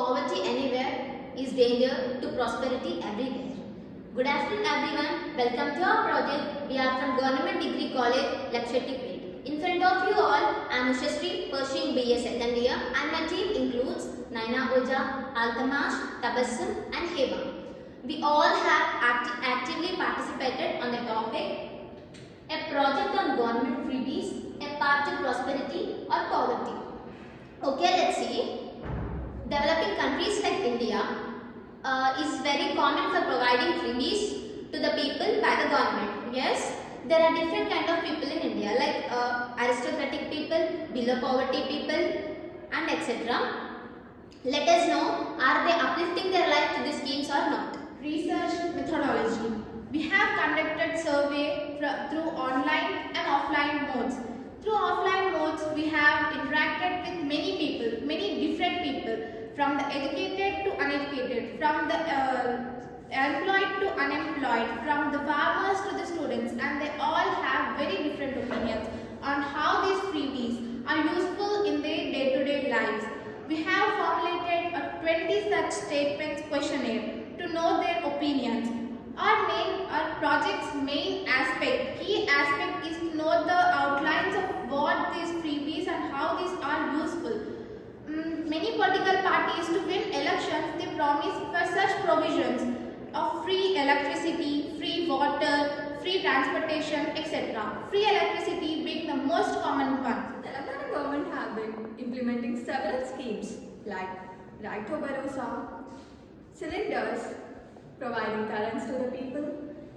poverty anywhere is danger to prosperity everywhere. Good afternoon everyone. Welcome to our project. We are from Government Degree College, Lakshadweep. In front of you all, I am Ushashree, pursuing BA second year, and my team includes Naina Oja, Altamash, Tabassum and Heba. We all have actively participated on the topic a project on government freebies, a path to prosperity or poverty. Okay, let's see. Developing countries like India is very common for providing freebies to the people by the government. Yes, there are different kind of people in India like aristocratic people, below poverty people and etc. Let us know, are they uplifting their life to the schemes or not? Research methodology. We have conducted survey through online and offline modes. Through offline modes, we have interacted with many people, many different people, from the educated to uneducated, from the employed to unemployed, from the farmers to the students, and they all have very different opinions on how these freebies are useful in their day-to-day lives. We have formulated a 20 such statements questionnaire to know their opinions. Our project's main aspect, key aspect, is to know the outlines of what these freebies and how these are useful. Many political parties, to win elections, they promise for such provisions of free electricity, free water, free transportation, etc. Free electricity being the most common one. The Telangana government have been implementing several schemes like Right to Bharosa, cylinders, providing currents to the people,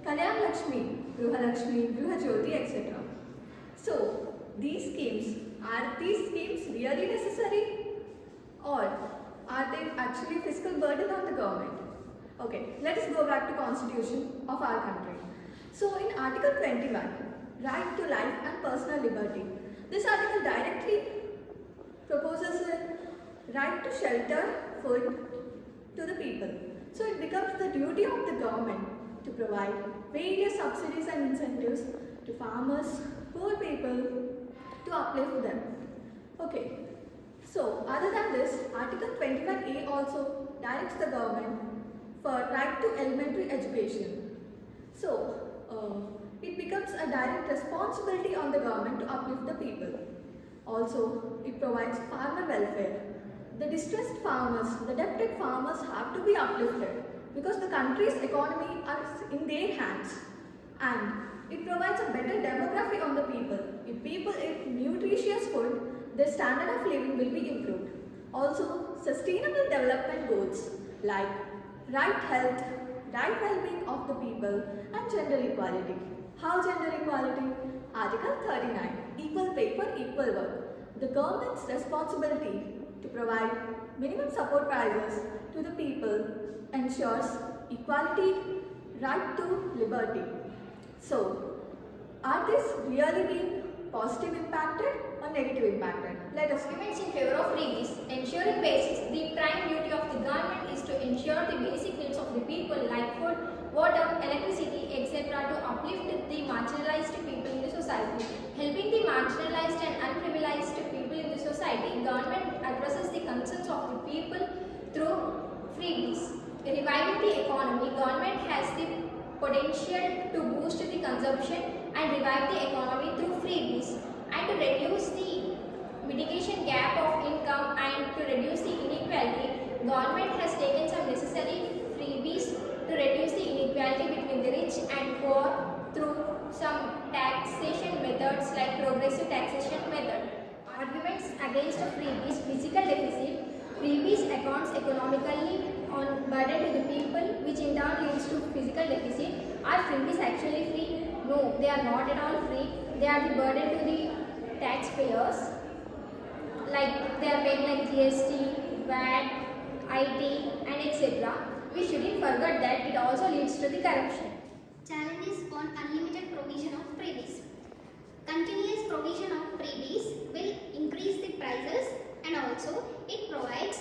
Kalyan Lakshmi, Gruha Lakshmi, Gruha Jyoti, etc. So, are these schemes really necessary, or are they actually fiscal burden on the government? Okay, let us go back to Constitution of our country. So, in Article 21, right to life and personal liberty, this article directly proposes a right to shelter, food to the people. So it becomes the duty of the government to provide various subsidies and incentives to farmers, poor people, to uplift them. Okay, so other than this, Article 21A also directs the government for right to elementary education. So it becomes a direct responsibility on the government to uplift the people. Also, it provides farmer welfare. The distressed farmers, the debted farmers have to be uplifted because the country's economy is in their hands, and it provides a better demography on the people. If people eat nutritious food, their standard of living will be improved. Also, sustainable development goals like right health, right well-being of the people and gender equality. How gender equality? Article 39, equal pay for equal work. The government's responsibility to provide minimum support prices to the people ensures equality, right to liberty. So, are these really being positive impacted or negative impacted? Let us Arguments in favor of freebies. Ensuring basics. The prime duty of the government is to ensure the basic needs of the people like food, water, electricity, etc. to uplift the marginalized people in the society. Helping the marginalized and unprivileged people in the society, government addresses the concerns of the people through freebies. Reviving the economy, government has the potential to boost the consumption and revive the economy through freebies, and to reduce the mitigation gap of income and to reduce the inequality. Government has taken some necessary freebies to reduce the inequality between the rich and poor through some taxation methods like progressive taxation method. Arguments against freebies. Physical deficit. Freebies accounts economically on burden to the people, which in turn leads to physical deficit. Are freebies actually free? No, they are not at all free. They are the burden to the taxpayers. Like they are paying like GST, VAT, IT and etc. We shouldn't forget that it also leads to the corruption. Challenges on unlimited provision of freebies. Continuous provision of freebies will increase the prices, and also it provides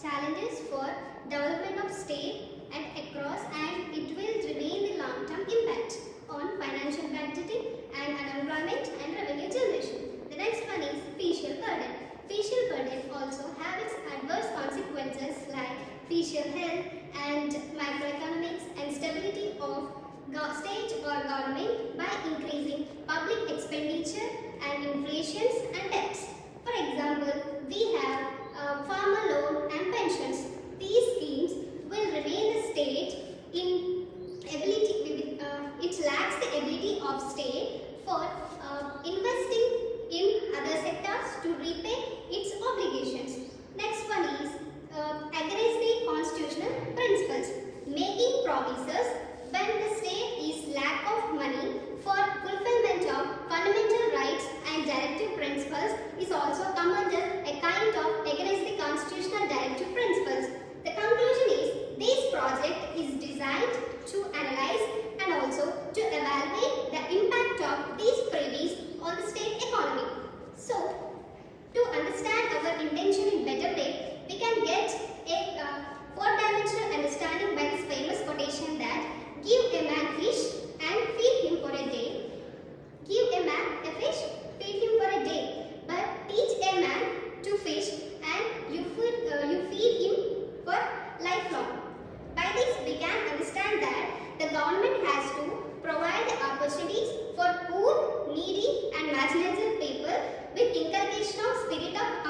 challenges for development of state and across, and it will remain the long-term impact on financial budgeting and unemployment and revenue generation. The next one is fiscal burden. Fiscal burden also have its adverse consequences judicial health, and microeconomics and stability of state or government by increasing public expenditure and inflations and debts. For example, we have farmer loan and pensions. These schemes will remain the state in ability. It lacks the ability of state for investing in other sectors to repay its obligations. Next one is against the constitutional principles, making promises when the state is lack of money for fulfillment of fundamental rights and directive principles is also come under a kind of against the constitutional directive principles. The conclusion is this project is designed to analyze and also to evaluate the impact of these freebies on the state economy. So, to understand our intention in better way, we can get a four-dimensional understanding by this famous quotation that give a man fish and feed him for a day. Give a man a fish, feed him for a day, but teach a man to fish and you feed him for lifelong. By this we can understand that the government has to provide the opportunities for poor, needy and marginalized people with inculcation of spirit of